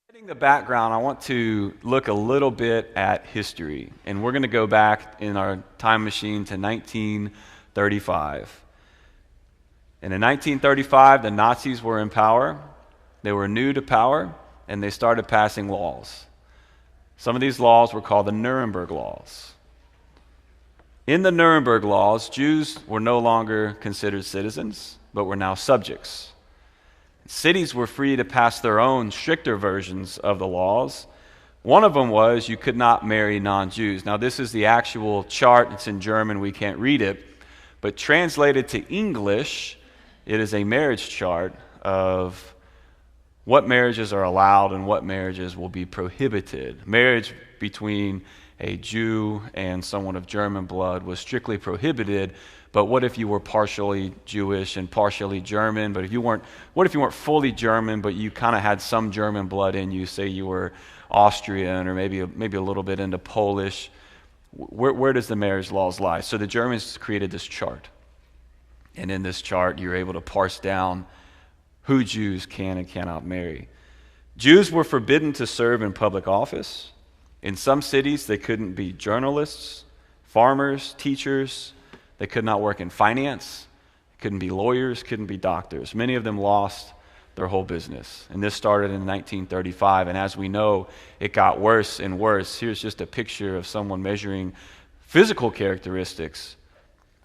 Setting the background, I want to look a little bit at history, and we're going to go back in our time machine to 1935. And in 1935, the Nazis were in power. They were new to power, and they started passing laws. Some of these laws were called the Nuremberg Laws. In the Nuremberg Laws, Jews were no longer considered citizens, but were now subjects. Cities were free to pass their own stricter versions of the laws. One of them was you could not marry non-Jews. Now, this is the actual chart. It's in German. We can't read it. But translated to English, it is a marriage chart of what marriages are allowed and what marriages will be prohibited. Marriage between a Jew and someone of German blood was strictly prohibited. But what if you were partially Jewish and partially German? But what if you weren't fully German, but you kind of had some German blood in you? Say you were Austrian or maybe a little bit into Polish. Where does the marriage laws lie? So the Germans created this chart. And in this chart, you're able to parse down who Jews can and cannot marry. Jews were forbidden to serve in public office. In some cities, they couldn't be journalists, farmers, teachers. They could not work in finance, couldn't be lawyers, couldn't be doctors. Many of them lost their whole business. And this started in 1935, and as we know, it got worse and worse. Here's just a picture of someone measuring physical characteristics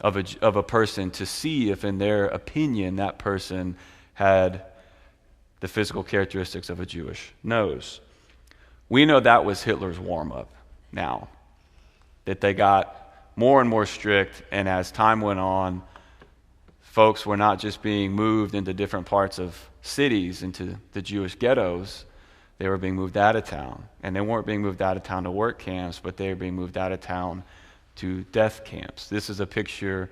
of a person to see if, in their opinion, that person had the physical characteristics of a Jewish nose. We know that was Hitler's warm-up now, that they got more and more strict, and as time went on, folks were not just being moved into different parts of cities, into the Jewish ghettos, they were being moved out of town. And they weren't being moved out of town to work camps, but they were being moved out of town to death camps. This is a picture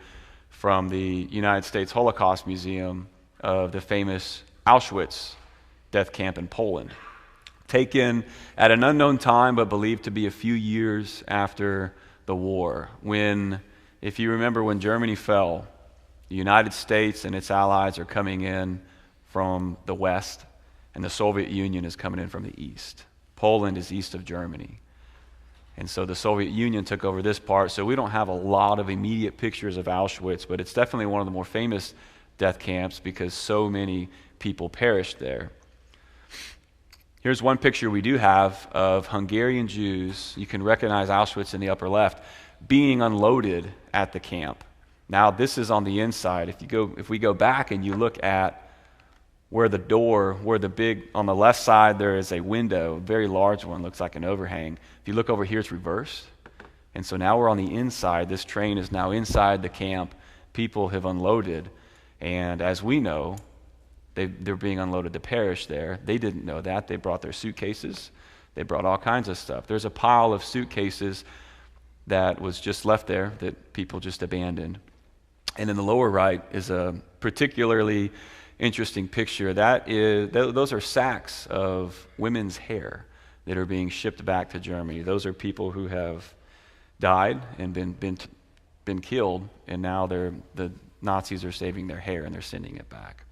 from the United States Holocaust Museum of the famous Auschwitz death camp in Poland, taken at an unknown time, but believed to be a few years after the war. When, if you remember, when Germany fell, the United States and its allies are coming in from the west, and the Soviet Union is coming in from the east. Poland is east of Germany. And so the Soviet Union took over this part, so we don't have a lot of immediate pictures of Auschwitz, but it's definitely one of the more famous death camps because so many people perished there. Here's one picture we do have of Hungarian Jews. You can recognize Auschwitz in the upper left, being unloaded at the camp. Now, this is on the inside. If we go back and you look at where on the left side, there is a window, a very large one, looks like an overhang. If you look over here, it's reversed. And so now we're on the inside. This train is now inside the camp. People have unloaded. And as we know, they're being unloaded to perish there. They didn't know that. They brought their suitcases. They brought all kinds of stuff. There's a pile of suitcases that was just left there that people just abandoned. And in the lower right is a particularly interesting picture. Those are sacks of women's hair that are being shipped back to Germany. Those are people who have died and been killed, and now the Nazis are saving their hair and they're sending it back.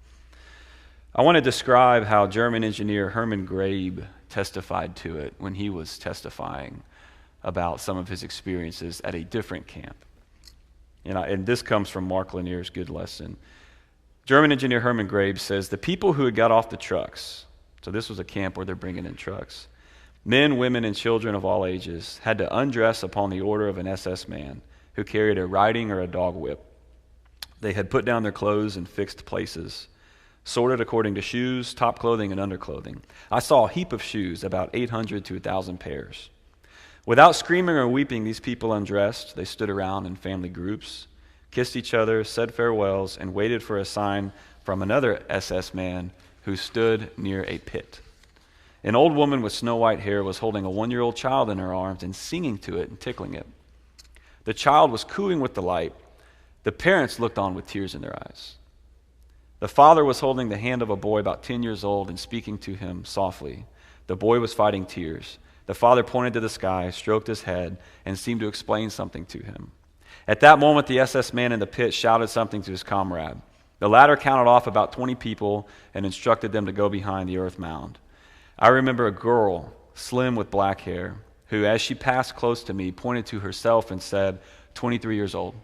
I want to describe how German engineer Hermann Grabe testified to it when he was testifying about some of his experiences at a different camp. And this comes from Mark Lanier's Good Lesson. German engineer Hermann Grabe says, the people who had got off the trucks, so this was a camp where they're bringing in trucks, men, women, and children of all ages, had to undress upon the order of an SS man who carried a riding or a dog whip. They had put down their clothes in fixed places, sorted according to shoes, top clothing, and underclothing. I saw a heap of shoes, about 800 to 1,000 pairs. Without screaming or weeping, these people undressed. They stood around in family groups, kissed each other, said farewells, and waited for a sign from another SS man who stood near a pit. An old woman with snow-white hair was holding a 1-year-old child in her arms and singing to it and tickling it. The child was cooing with delight. The parents looked on with tears in their eyes. The father was holding the hand of a boy about 10 years old and speaking to him softly. The boy was fighting tears. The father pointed to the sky, stroked his head, and seemed to explain something to him. At that moment, the SS man in the pit shouted something to his comrade. The latter counted off about 20 people and instructed them to go behind the earth mound. I remember a girl, slim with black hair, who, as she passed close to me, pointed to herself and said, 23 years old.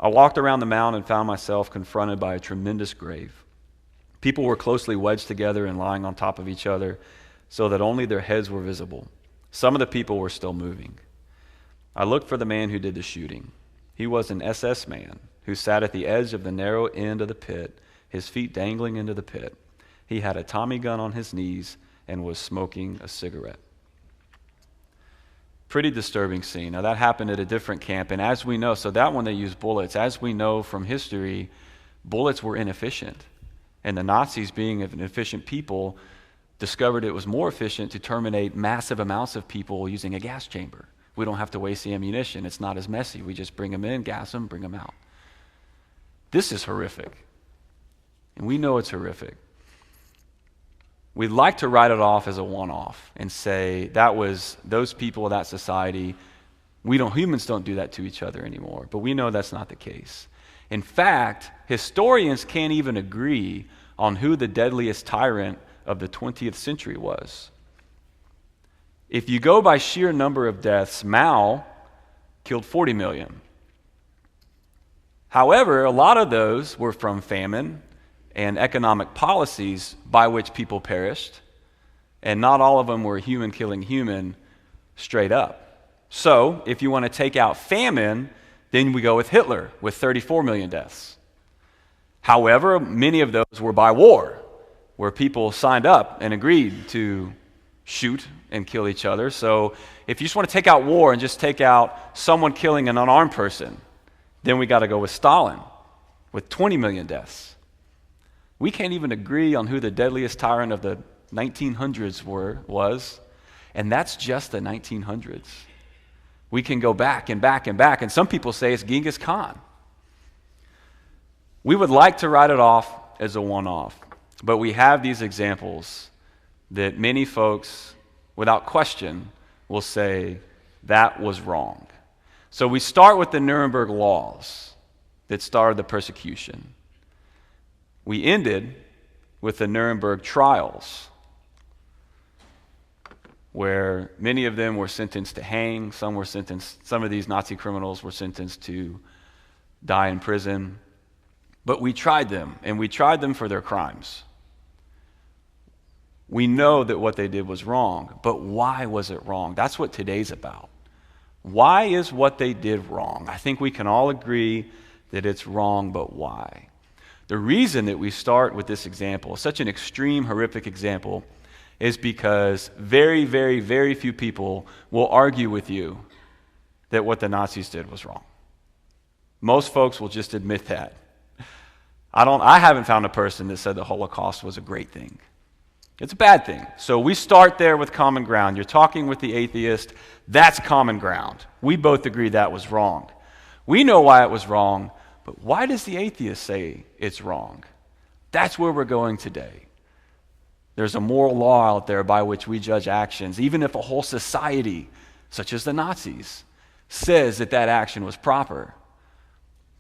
I walked around the mound and found myself confronted by a tremendous grave. People were closely wedged together and lying on top of each other so that only their heads were visible. Some of the people were still moving. I looked for the man who did the shooting. He was an SS man who sat at the edge of the narrow end of the pit, his feet dangling into the pit. He had a Tommy gun on his knees and was smoking a cigarette. Pretty disturbing scene. Now that happened at a different camp, and as we know, so that one they used bullets. As we know from history, bullets were inefficient. And the Nazis, being an efficient people, discovered it was more efficient to terminate massive amounts of people using a gas chamber. We don't have to waste the ammunition. It's not as messy. We just bring them in, gas them, bring them out. This is horrific. And we know it's horrific. We'd like to write it off as a one-off and say that was those people, that society. Humans don't do that to each other anymore, but we know that's not the case. In fact, historians can't even agree on who the deadliest tyrant of the 20th century was. If you go by sheer number of deaths, Mao killed 40 million. However, a lot of those were from famine and economic policies by which people perished, and not all of them were human killing human straight up. So, if you want to take out famine, then we go with Hitler with 34 million deaths. However, many of those were by war, where people signed up and agreed to shoot and kill each other. So if you just want to take out war and just take out someone killing an unarmed person, then we got to go with Stalin with 20 million deaths. We can't even agree on who the deadliest tyrant of the 1900s was, and that's just the 1900s. We can go back and back and back, and some people say it's Genghis Khan. We would like to write it off as a one-off, but we have these examples that many folks, without question, will say that was wrong. So we start with the Nuremberg laws that started the persecution. We ended with the Nuremberg trials, where many of them were sentenced to hang, some of these Nazi criminals were sentenced to die in prison. But we tried them, and we tried them for their crimes. We know that what they did was wrong, but why was it wrong? That's what today's about. Why is what they did wrong? I think we can all agree that it's wrong, but why? The reason that we start with this example, such an extreme, horrific example, is because very, very, very few people will argue with you that what the Nazis did was wrong. Most folks will just admit that. I haven't found a person that said the Holocaust was a great thing. It's a bad thing. So we start there with common ground. You're talking with the atheist. That's common ground. We both agree that was wrong. We know why it was wrong, but why does the atheist say it's wrong? That's where we're going today. There's a moral law out there by which we judge actions, even if a whole society, such as the Nazis, says that that action was proper.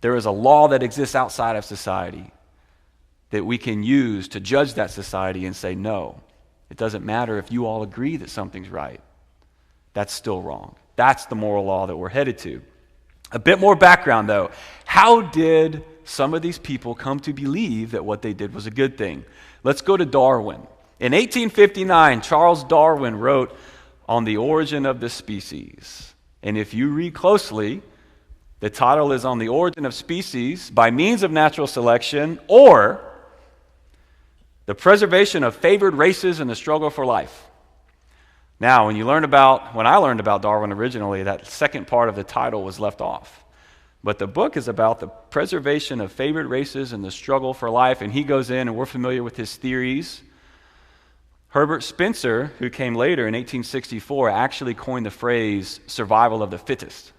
There is a law that exists outside of society that we can use to judge that society and say, no, it doesn't matter if you all agree that something's right. That's still wrong. That's the moral law that we're headed to. A bit more background, though. How did some of these people come to believe that what they did was a good thing? Let's go to Darwin. In 1859, Charles Darwin wrote on the origin of the species. And if you read closely, the title is On the Origin of Species by Means of Natural Selection, or The Preservation of Favored Races in the Struggle for Life. Now, when I learned about Darwin originally, that second part of the title was left off. But the book is about the preservation of favored races and the struggle for life, and he goes in, and we're familiar with his theories. Herbert Spencer, who came later in 1864, actually coined the phrase survival of the fittest.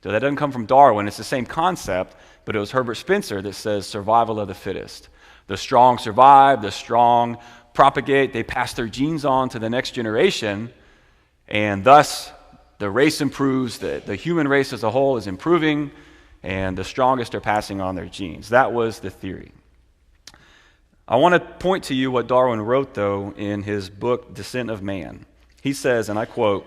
So that doesn't come from Darwin. It's the same concept, but it was Herbert Spencer that says survival of the fittest. The strong survive, the strong propagate, they pass their genes on to the next generation, and thus the race improves, the human race as a whole is improving, and the strongest are passing on their genes. That was the theory. I want to point to you what Darwin wrote, though, in his book, Descent of Man. He says, and I quote,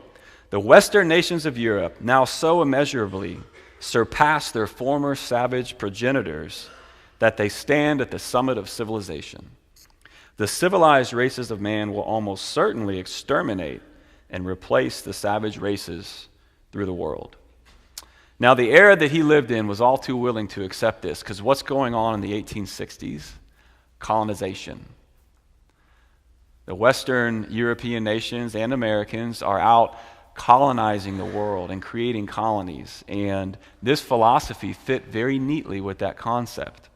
"The Western nations of Europe now so immeasurably surpass their former savage progenitors that they stand at the summit of civilization. The civilized races of man will almost certainly exterminate and replace the savage races through the world." Now, the era that he lived in was all too willing to accept this, because what's going on in the 1860s? Colonization. The Western European nations and Americans are out colonizing the world and creating colonies, and this philosophy fit very neatly with that concept.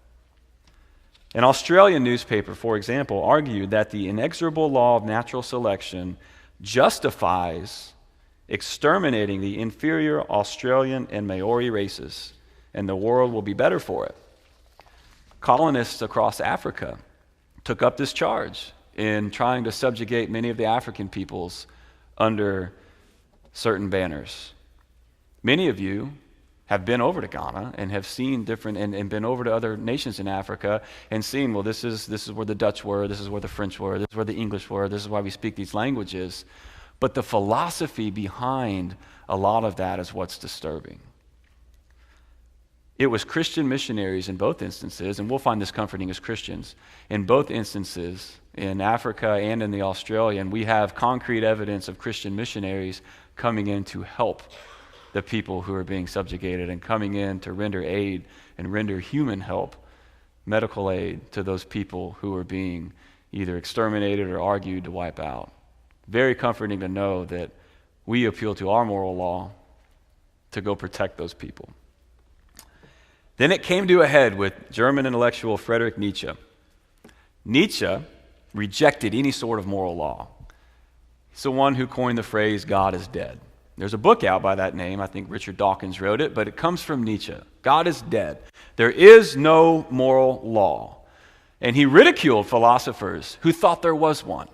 An Australian newspaper, for example, argued that the inexorable law of natural selection justifies exterminating the inferior Australian and Maori races, and the world will be better for it. Colonists across Africa took up this charge in trying to subjugate many of the African peoples under certain banners. Many of you have been over to Ghana and have seen different, and been over to other nations in Africa and seen, well, this is where the Dutch were, this is where the French were, this is where the English were, this is why we speak these languages. But the philosophy behind a lot of that is what's disturbing. It was Christian missionaries in both instances, and we'll find this comforting as Christians. In both instances, in Africa and in the Australian, we have concrete evidence of Christian missionaries coming in to help the people who are being subjugated and coming in to render aid and render human help, medical aid to those people who are being either exterminated or argued to wipe out. Very comforting to know that we appeal to our moral law to go protect those people. Then it came to a head with German intellectual Friedrich Nietzsche. Nietzsche rejected any sort of moral law. He's the one who coined the phrase, "God is dead." There's a book out by that name. I think Richard Dawkins wrote it, but it comes from Nietzsche. God is dead. There is no moral law. And he ridiculed philosophers who thought there was one.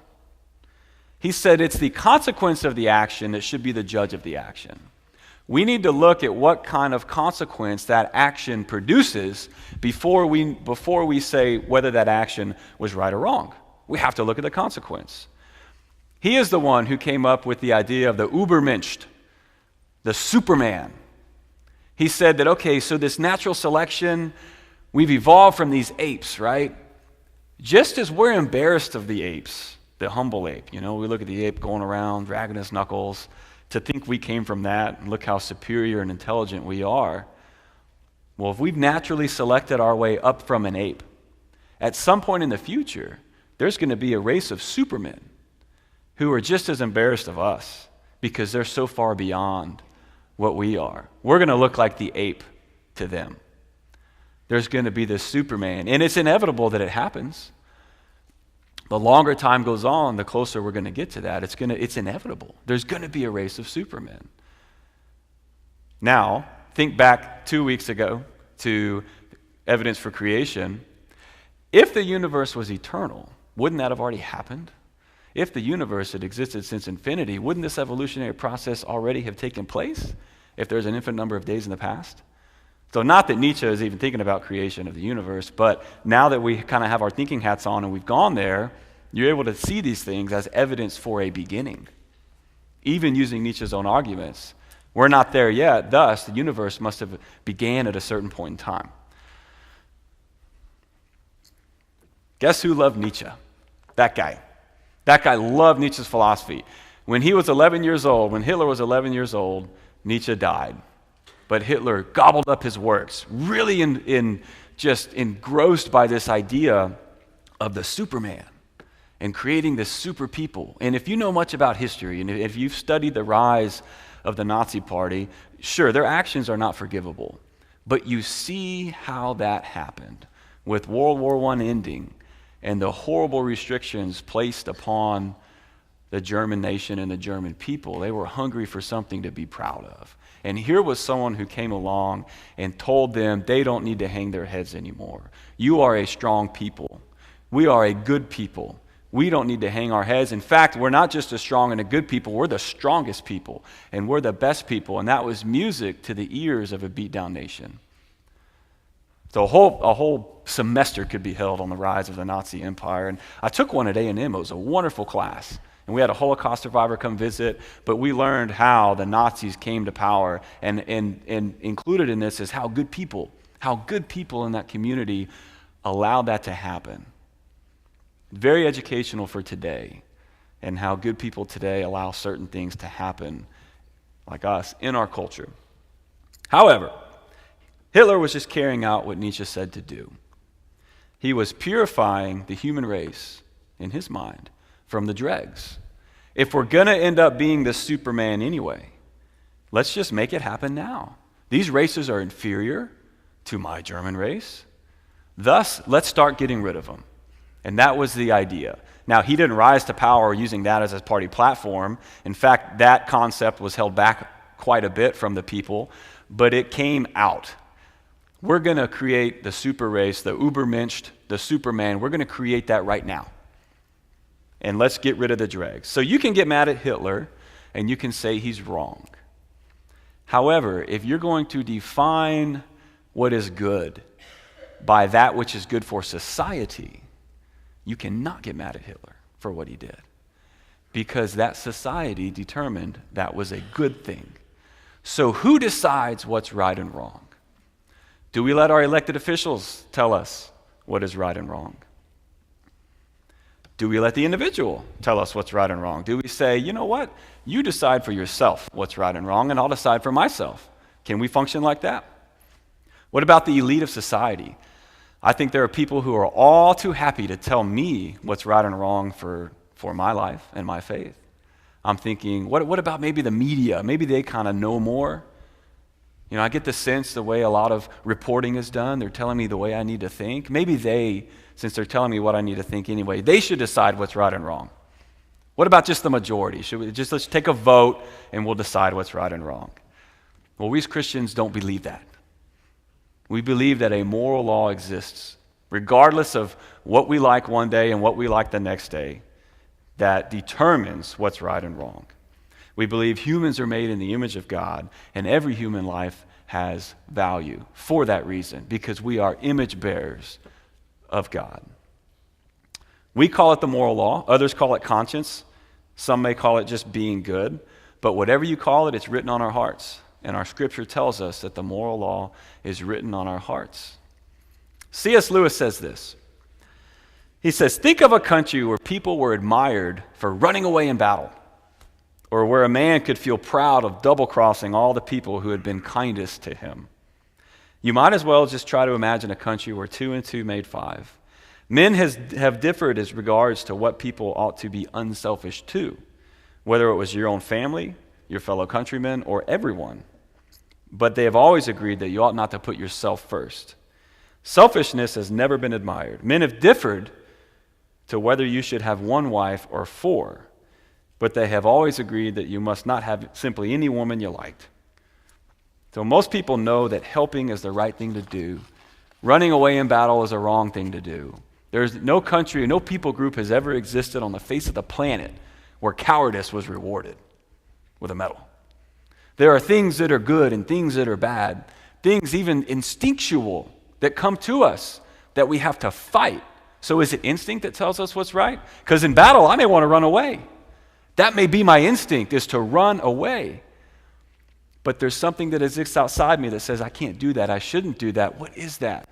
He said it's the consequence of the action that should be the judge of the action. We need to look at what kind of consequence that action produces before we say whether that action was right or wrong. We have to look at the consequence. He is the one who came up with the idea of the Übermensch, the Superman. He said that, okay, so this natural selection, we've evolved from these apes, right? Just as we're embarrassed of the apes, the humble ape, we look at the ape going around, dragging his knuckles, to think we came from that, and look how superior and intelligent we are. Well, if we've naturally selected our way up from an ape, at some point in the future, there's going to be a race of supermen who are just as embarrassed of us because they're so far beyond what we are. We're going to look like the ape to them. There's going to be this Superman, and it's inevitable that it happens. The longer time goes on, the closer we're going to get to that. It's inevitable. There's going to be a race of supermen. Now, think back 2 weeks ago to evidence for creation. If the universe was eternal, wouldn't that have already happened? If the universe had existed since infinity, wouldn't this evolutionary process already have taken place if there's an infinite number of days in the past? So not that Nietzsche is even thinking about creation of the universe, but now that we kind of have our thinking hats on and we've gone there, you're able to see these things as evidence for a beginning. Even using Nietzsche's own arguments, we're not there yet, thus the universe must have began at a certain point in time. Guess who loved Nietzsche? That guy. That guy loved Nietzsche's philosophy. When he was 11 years old, when Hitler was 11 years old, Nietzsche died. But Hitler gobbled up his works, really just engrossed by this idea of the Superman and creating this super people. And if you know much about history, and if you've studied the rise of the Nazi Party, sure, their actions are not forgivable. But you see how that happened with World War I ending and the horrible restrictions placed upon the German nation and the German people. They were hungry for something to be proud of. And here was someone who came along and told them they don't need to hang their heads anymore. You are a strong people. We are a good people. We don't need to hang our heads. In fact, we're not just a strong and a good people, we're the strongest people, and we're the best people. And that was music to the ears of a beat-down nation. So a whole semester could be held on the rise of the Nazi Empire. And I took one at A&M. It was a wonderful class. And we had a Holocaust survivor come visit, but we learned how the Nazis came to power. And included in this is how good people in that community allowed that to happen. Very educational for today, and how good people today allow certain things to happen, like us, in our culture. However, Hitler was just carrying out what Nietzsche said to do. He was purifying the human race, in his mind, from the dregs. If we're going to end up being the Superman anyway, let's just make it happen now. These races are inferior to my German race. Thus, let's start getting rid of them. And that was the idea. Now, he didn't rise to power using that as his party platform. In fact, that concept was held back quite a bit from the people, but it came out. We're going to create the super race, the Übermensch, the Superman. We're going to create that right now. And let's get rid of the dregs. So you can get mad at Hitler, and you can say he's wrong. However, if you're going to define what is good by that which is good for society, you cannot get mad at Hitler for what he did, because that society determined that was a good thing. So who decides what's right and wrong? Do we let our elected officials tell us what is right and wrong? Do we let the individual tell us what's right and wrong? Do we say, you know what? You decide for yourself what's right and wrong, and I'll decide for myself. Can we function like that? What about the elite of society? I think there are people who are all too happy to tell me what's right and wrong for my life and my faith. I'm thinking, what about maybe the media? Maybe they kind of know more. You know, I get the sense the way a lot of reporting is done, they're telling me the way I need to think. Maybe they, since they're telling me what I need to think anyway, they should decide what's right and wrong. What about just the majority? Let's take a vote and we'll decide what's right and wrong? Well, we as Christians don't believe that. We believe that a moral law exists, regardless of what we like one day and what we like the next day, that determines what's right and wrong. We believe humans are made in the image of God, and every human life has value for that reason, because we are image bearers of God. We call it the moral law. Others call it conscience. Some may call it just being good. But whatever you call it, it's written on our hearts. And our scripture tells us that the moral law is written on our hearts. C.S. Lewis says this. He says, think of a country where people were admired for running away in battle, or where a man could feel proud of double-crossing all the people who had been kindest to him. You might as well just try to imagine a country where 2 and 2 made 5. Men have differed as regards to what people ought to be unselfish to, whether it was your own family, your fellow countrymen, or everyone. But they have always agreed that you ought not to put yourself first. Selfishness has never been admired. Men have differed to whether you should have 1 wife or 4, but they have always agreed that you must not have simply any woman you liked. So most people know that helping is the right thing to do. Running away in battle is a wrong thing to do. There's no country, no people group has ever existed on the face of the planet where cowardice was rewarded with a medal. There are things that are good and things that are bad, things even instinctual that come to us that we have to fight. So is it instinct that tells us what's right? Because in battle, I may want to run away. That may be my instinct, is to run away. But there's something that exists outside me that says, I can't do that, I shouldn't do that. What is that?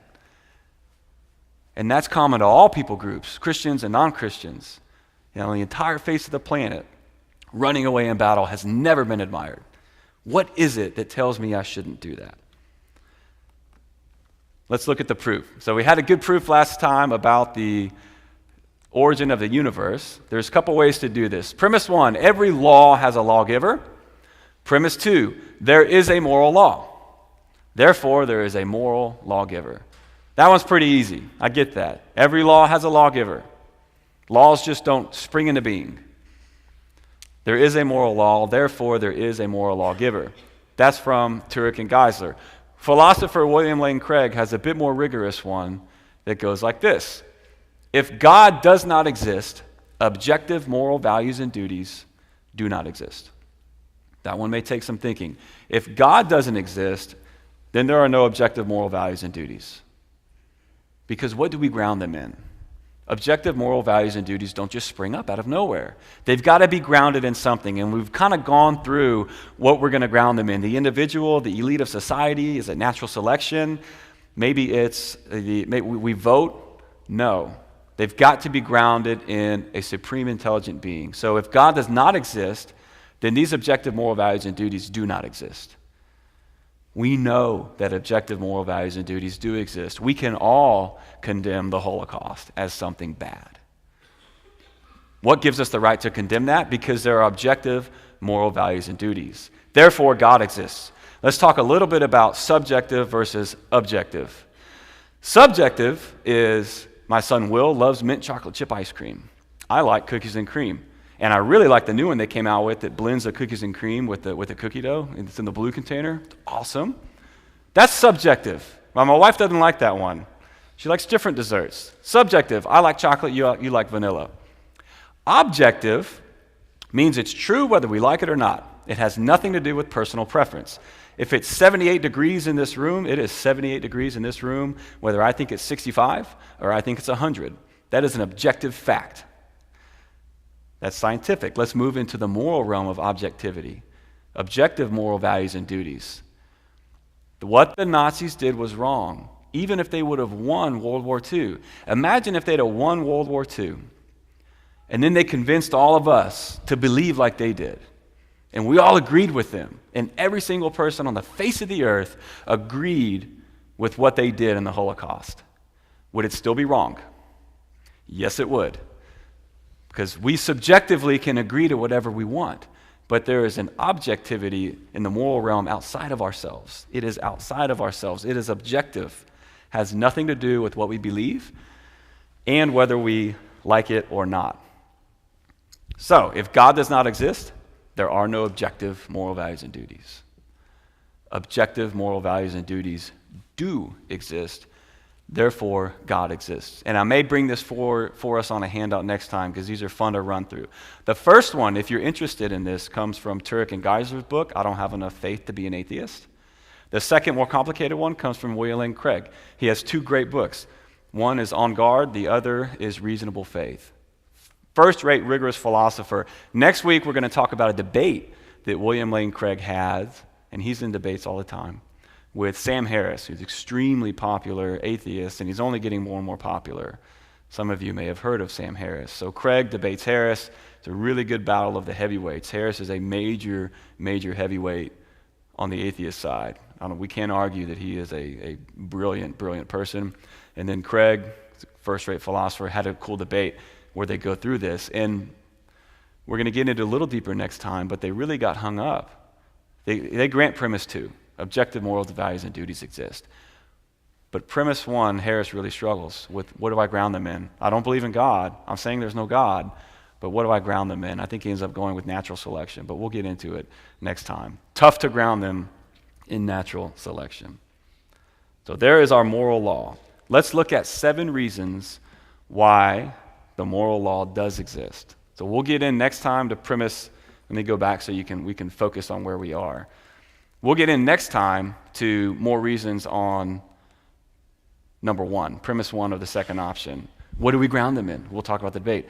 And that's common to all people groups, Christians and non-Christians. You know, on the entire face of the planet, running away in battle has never been admired. What is it that tells me I shouldn't do that? Let's look at the proof. So we had a good proof last time about the origin of the universe. There's a couple ways to do this. Premise 1, every law has a lawgiver. Premise 2, there is a moral law. Therefore, there is a moral lawgiver. That one's pretty easy. I get that. Every law has a lawgiver. Laws just don't spring into being. There is a moral law, therefore there is a moral lawgiver. That's from Turek and Geisler. Philosopher William Lane Craig has a bit more rigorous one that goes like this. If God does not exist, objective moral values and duties do not exist. That one may take some thinking. If God doesn't exist, then there are no objective moral values and duties. Because what do we ground them in? Objective moral values and duties don't just spring up out of nowhere. They've got to be grounded in something, and we've kind of gone through what we're going to ground them in. The individual, the elite of society, is it natural selection? Maybe it's, we vote? No. They've got to be grounded in a supreme intelligent being. So if God does not exist, then these objective moral values and duties do not exist. We know that objective moral values and duties do exist. We can all condemn the Holocaust as something bad. What gives us the right to condemn that? Because there are objective moral values and duties. Therefore, God exists. Let's talk a little bit about subjective versus objective. Subjective is, my son Will loves mint chocolate chip ice cream. I like cookies and cream. And I really like the new one they came out with that blends the cookies and cream with the cookie dough. It's in the blue container. It's awesome. That's subjective. Well, my wife doesn't like that one. She likes different desserts. Subjective, I like chocolate, you like vanilla. Objective means it's true whether we like it or not. It has nothing to do with personal preference. If it's 78 degrees in this room, it is 78 degrees in this room, whether I think it's 65 or I think it's 100. That is an objective fact. That's scientific. Let's move into the moral realm of objectivity. Objective moral values and duties. What the Nazis did was wrong, even if they would have won World War II. Imagine if they'd have won World War II, and then they convinced all of us to believe like they did. And we all agreed with them. And every single person on the face of the earth agreed with what they did in the Holocaust. Would it still be wrong? Yes, it would. Because we subjectively can agree to whatever we want, but there is an objectivity in the moral realm outside of ourselves. It is outside of ourselves. It is objective. Has nothing to do with what we believe and whether we like it or not. So, if God does not exist, there are no objective moral values and duties. Objective moral values and duties do exist. Therefore, God exists. And I may bring this for us on a handout next time because these are fun to run through. The first one, if you're interested in this, comes from Turek and Geisler's book, I Don't Have Enough Faith to Be an Atheist. The second, more complicated one comes from William Lane Craig. He has two great books. One is On Guard, the other is Reasonable Faith. First-rate, rigorous philosopher. Next week, we're going to talk about a debate that William Lane Craig has, and he's in debates all the time, with Sam Harris, who's extremely popular atheist, and he's only getting more and more popular. Some of you may have heard of Sam Harris. So Craig debates Harris. It's a really good battle of the heavyweights. Harris is a major, major heavyweight on the atheist side. We can't argue that he is a brilliant, brilliant person. And then Craig, first-rate philosopher, had a cool debate where they go through this. And we're going to get into a little deeper next time, but they really got hung up. They grant premise 2. Objective moral values and duties exist. But premise 1, Harris really struggles with, what do I ground them in? I don't believe in God. I'm saying there's no God, but what do I ground them in? I think he ends up going with natural selection, but we'll get into it next time. Tough to ground them in natural selection. So there is our moral law. Let's look at 7 reasons why the moral law does exist. So we'll get in next time to premise. Let me go back so we can focus on where we are. We'll get in next time to more reasons on number 1, premise 1 of the second option. What do we ground them in? We'll talk about the debate.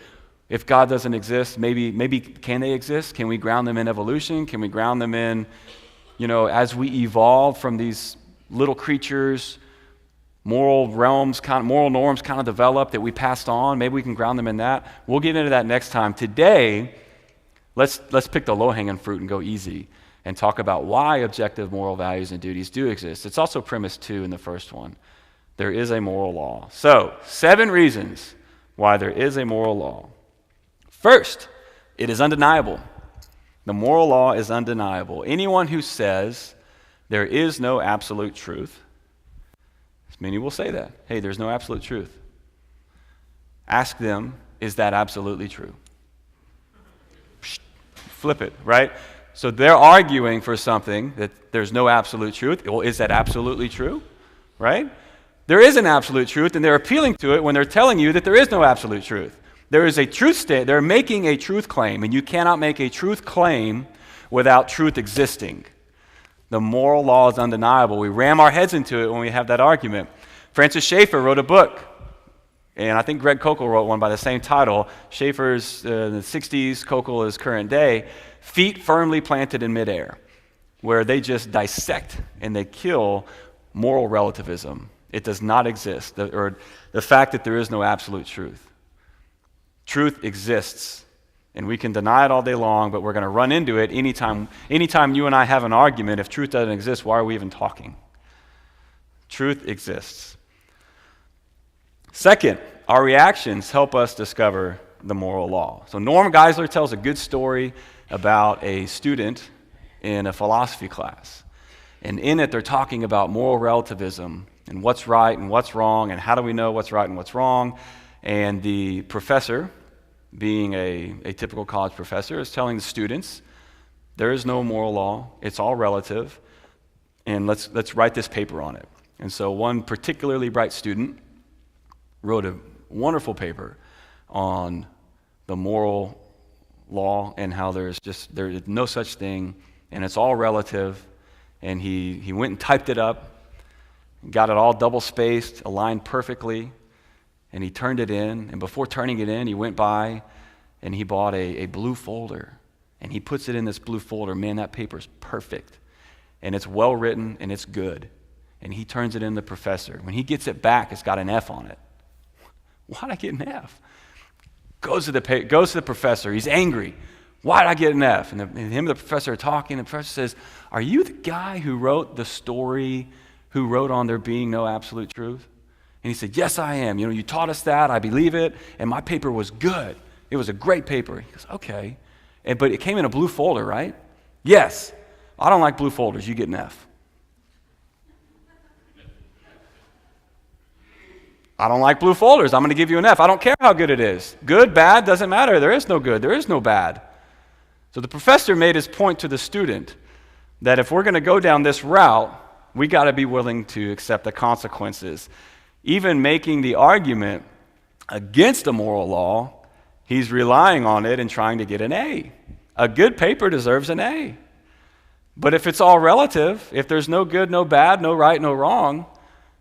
If God doesn't exist, maybe can they exist? Can we ground them in evolution? Can we ground them in, as we evolve from these little creatures, moral realms, moral norms kind of develop that we passed on? Maybe we can ground them in that. We'll get into that next time. Today, let's pick the low-hanging fruit and go easy and talk about why objective moral values and duties do exist. It's also premise 2 in the first one. There is a moral law. So, 7 reasons why there is a moral law. First, it is undeniable. The moral law is undeniable. Anyone who says there is no absolute truth, many will say that. Hey, there's no absolute truth. Ask them, is that absolutely true? Flip it, right? So they're arguing for something that there's no absolute truth. Well, is that absolutely true? Right? There is an absolute truth, and they're appealing to it when they're telling you that there is no absolute truth. There is a truth state. They're making a truth claim, and you cannot make a truth claim without truth existing. The moral law is undeniable. We ram our heads into it when we have that argument. Francis Schaeffer wrote a book, and I think Greg Koukl wrote one by the same title. Schaeffer's in the 60s, Koukl is current day. Feet firmly planted in midair, where they just dissect and they kill moral relativism. It does not exist, or the fact that there is no absolute truth. Truth exists, and we can deny it all day long, but we're going to run into it anytime you and I have an argument. If truth doesn't exist, why are we even talking? Truth exists. Second, our reactions help us discover the moral law. So Norm Geisler tells a good story about a student in a philosophy class. And in it, they're talking about moral relativism and what's right and what's wrong and how do we know what's right and what's wrong. And the professor, being a typical college professor, is telling the students, there is no moral law, it's all relative, and let's write this paper on it. And so one particularly bright student wrote a wonderful paper on the moral law and how there is no such thing, and it's all relative. And he went and typed it up, got it all double-spaced, aligned perfectly, and he turned it in. And before turning it in, he went by and he bought a blue folder. And he puts it in this blue folder. Man, that paper's perfect. And it's well-written and it's good. And he turns it in to the professor. When he gets it back, it's got an F on it. Why'd I get an F? Goes to the professor. He's angry. Why did I get an F? And him and the professor are talking. The professor says, are you the guy who wrote the story, who wrote on there being no absolute truth? And he said, yes, I am. You taught us that. I believe it. And my paper was good. It was a great paper. He goes, okay. But it came in a blue folder, right? Yes. I don't like blue folders. You get an F. I don't like blue folders. I'm going to give you an F. I don't care how good it is. Good, bad, doesn't matter. There is no good. There is no bad. So the professor made his point to the student that if we're going to go down this route, we got to be willing to accept the consequences. Even making the argument against a moral law, he's relying on it and trying to get an A. A good paper deserves an A. But if it's all relative, if there's no good, no bad, no right, no wrong,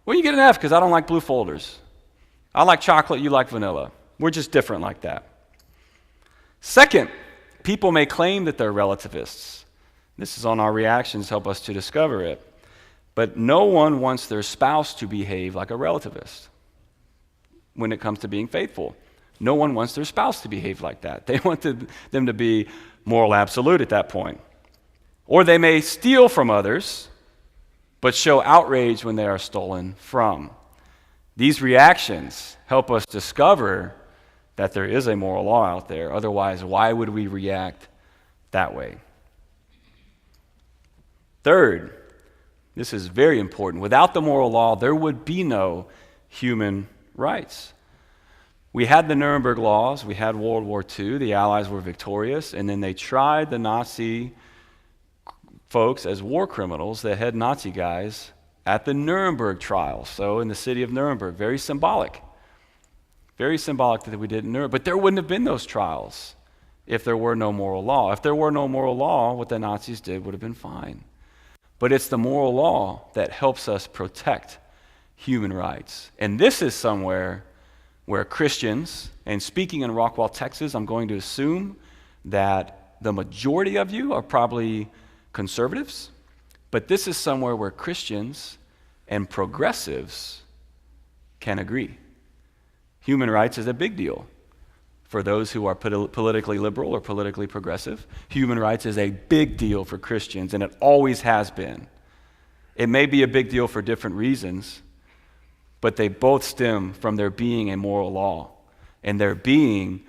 well, you get an F because I don't like blue folders. I like chocolate, you like vanilla. We're just different like that. Second, people may claim that they're relativists. This is on our reactions, help us to discover it. But no one wants their spouse to behave like a relativist when it comes to being faithful. No one wants their spouse to behave like that. They want them to be moral absolute at that point. Or they may steal from others, but show outrage when they are stolen from. These reactions help us discover that there is a moral law out there. Otherwise, why would we react that way? Third, this is very important. Without the moral law, there would be no human rights. We had the Nuremberg laws, we had World War II, the Allies were victorious, and then they tried the Nazi folks as war criminals, the head Nazi guys, at the Nuremberg trial. So in the city of Nuremberg, very symbolic. Very symbolic that we did in Nuremberg. But there wouldn't have been those trials if there were no moral law. If there were no moral law, what the Nazis did would have been fine. But it's the moral law that helps us protect human rights. And this is somewhere where Christians, and speaking in Rockwall, Texas, I'm going to assume that the majority of you are probably conservatives, but this is somewhere where Christians and progressives can agree. Human rights is a big deal for those who are politically liberal or politically progressive. Human rights is a big deal for Christians, and it always has been. It may be a big deal for different reasons, but they both stem from there being a moral law and there being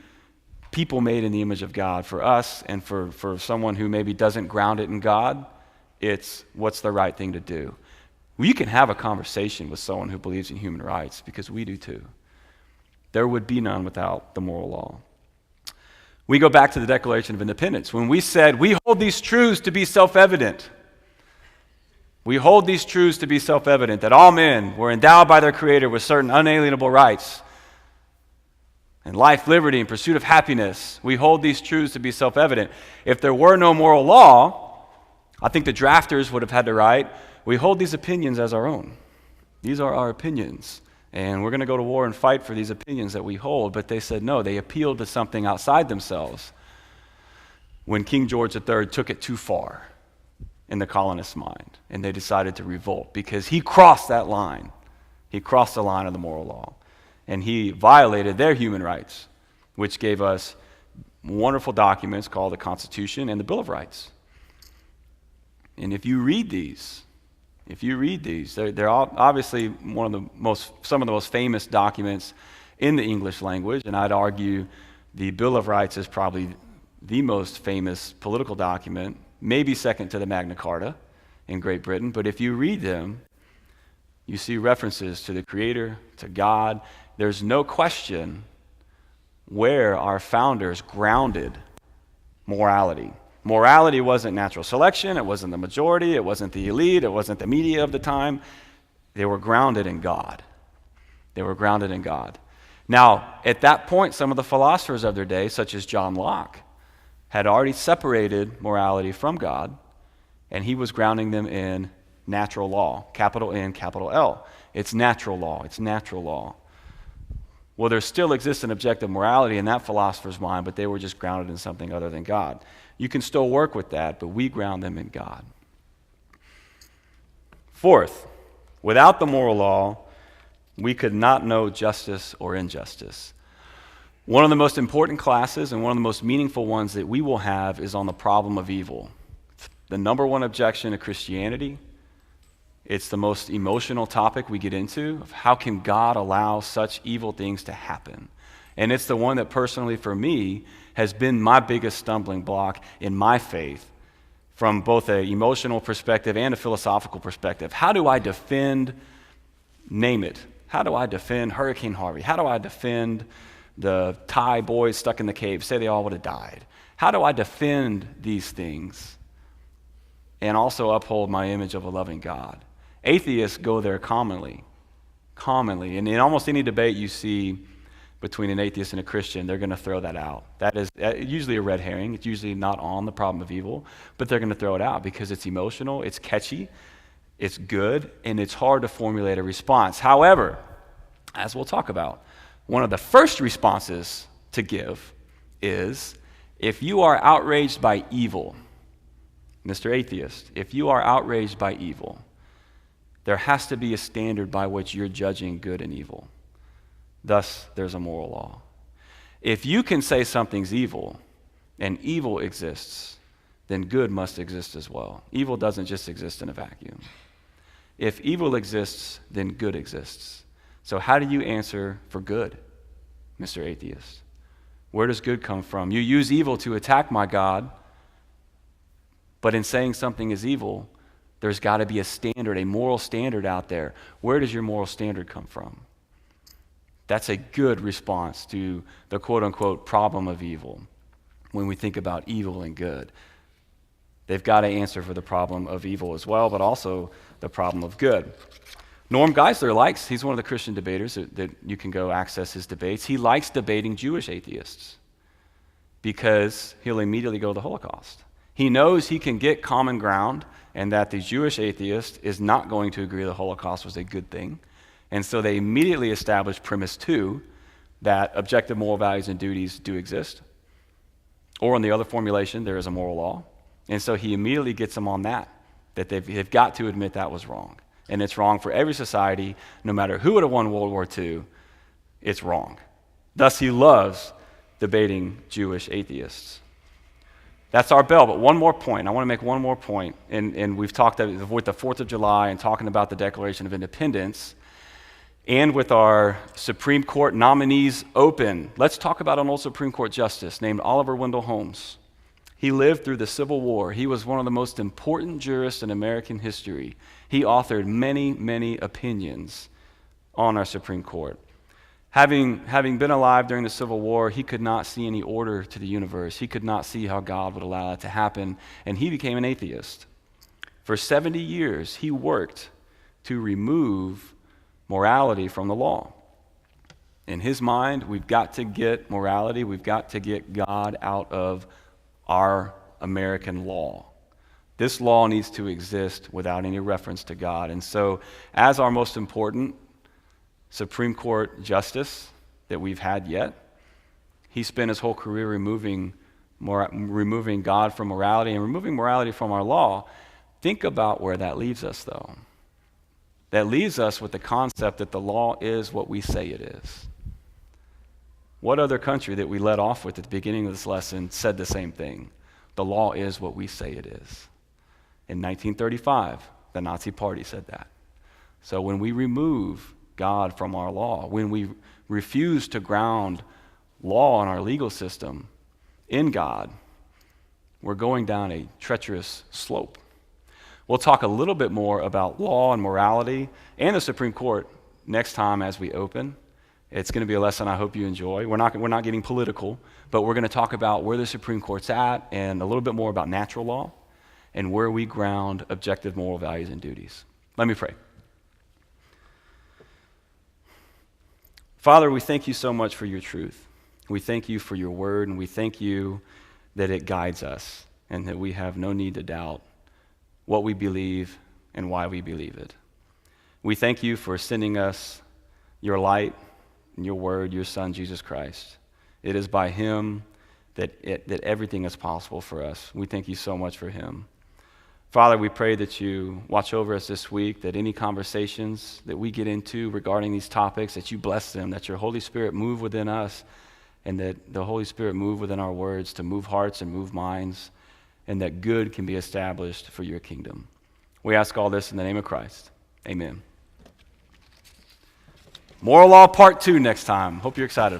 people made in the image of God. For us and for someone who maybe doesn't ground it in God, it's what's the right thing to do. Well, you can have a conversation with someone who believes in human rights because we do too. There would be none without the moral law. We go back to the Declaration of Independence. When we said, we hold these truths to be self-evident. We hold these truths to be self-evident, that all men were endowed by their Creator with certain unalienable rights, and life, liberty, and pursuit of happiness. We hold these truths to be self-evident. If there were no moral law, I think the drafters would have had to write, we hold these opinions as our own. These are our opinions. And we're going to go to war and fight for these opinions that we hold. But they said no, they appealed to something outside themselves when King George III took it too far in the colonists' mind. And they decided to revolt because he crossed that line. He crossed the line of the moral law. And he violated their human rights, which gave us wonderful documents called the Constitution and the Bill of Rights. And if you read these, they're obviously some of the most famous documents in the English language, and I'd argue the Bill of Rights is probably the most famous political document, maybe second to the Magna Carta in Great Britain. But if you read them, you see references to the Creator, to God. There's no question where our founders grounded morality. Morality wasn't natural selection, it wasn't the majority, it wasn't the elite, it wasn't the media of the time. They were grounded in God. They were grounded in God. Now, at that point, some of the philosophers of their day, such as John Locke, had already separated morality from God, and he was grounding them in natural law, capital N, capital L. It's natural law. It's natural law. Well, there still exists an objective morality in that philosopher's mind, but they were just grounded in something other than God. You can still work with that, but we ground them in God. Fourth, without the moral law, we could not know justice or injustice. One of the most important classes and one of the most meaningful ones that we will have is on the problem of evil. The number one objection to Christianity. It's the most emotional topic we get into, of how can God allow such evil things to happen? And it's the one that personally for me has been my biggest stumbling block in my faith from both an emotional perspective and a philosophical perspective. How do I defend, name it, how do I defend Hurricane Harvey? How do I defend the Thai boys stuck in the cave, say they all would have died? How do I defend these things and also uphold my image of a loving God? Atheists go there commonly. And in almost any debate you see between an atheist and a Christian, they're going to throw that out. That is usually a red herring. It's usually not on the problem of evil, but they're going to throw it out because it's emotional, it's catchy, it's good, and it's hard to formulate a response. However, as we'll talk about, one of the first responses to give is, if you are outraged by evil, Mr. Atheist, if you are outraged by evil, there has to be a standard by which you're judging good and evil. Thus, there's a moral law. If you can say something's evil and evil exists, then good must exist as well. Evil doesn't just exist in a vacuum. If evil exists, then good exists. So how do you answer for good, Mr. Atheist? Where does good come from? You use evil to attack my God, but in saying something is evil, there's got to be a standard, a moral standard out there. Where does your moral standard come from? That's a good response to the quote-unquote problem of evil when we think about evil and good. They've got to answer for the problem of evil as well, but also the problem of good. Norm Geisler he's one of the Christian debaters that you can go access his debates. He likes debating Jewish atheists because he'll immediately go to the Holocaust. He knows he can get common ground and that the Jewish atheist is not going to agree the Holocaust was a good thing. And so they immediately establish premise 2, that objective moral values and duties do exist. Or in the other formulation, there is a moral law. And so he immediately gets them on that they've got to admit that was wrong. And it's wrong for every society, no matter who would have won World War II, it's wrong. Thus, he loves debating Jewish atheists. That's our bell, but one more point. I want to make one more point. And we've talked with the 4th of July and talking about the Declaration of Independence, and with our Supreme Court nominees open. Let's talk about an old Supreme Court justice named Oliver Wendell Holmes. He lived through the Civil War. He was one of the most important jurists in American history. He authored many, many opinions on our Supreme Court. Having been alive during the Civil War, he could not see any order to the universe. He could not see how God would allow it to happen, and he became an atheist. For 70 years, he worked to remove morality from the law. In his mind, we've got to get morality, we've got to get God out of our American law. This law needs to exist without any reference to God. And so, as our most important Supreme Court justice that we've had yet, he spent his whole career removing God from morality and removing morality from our law. Think about where that leaves us, though. That leaves us with the concept that the law is what we say it is. What other country that we led off with at the beginning of this lesson said the same thing? The law is what we say it is. In 1935, the Nazi Party said that. So when we remove God from our law, when we refuse to ground law in our legal system in God, we're going down a treacherous slope. We'll talk a little bit more about law and morality and the Supreme Court next time as we open. It's going to be a lesson I hope you enjoy. We're not getting political, but we're going to talk about where the Supreme Court's at and a little bit more about natural law and where we ground objective moral values and duties. Let me pray. Father, we thank you so much for your truth. We thank you for your word, and we thank you that it guides us and that we have no need to doubt what we believe and why we believe it. We thank you for sending us your light and your word, your Son, Jesus Christ. It is by him that everything is possible for us. We thank you so much for him. Father, we pray that you watch over us this week, that any conversations that we get into regarding these topics, that you bless them, that your Holy Spirit move within us, and that the Holy Spirit move within our words to move hearts and move minds, and that good can be established for your kingdom. We ask all this in the name of Christ. Amen. Moral Law Part 2 next time. Hope you're excited.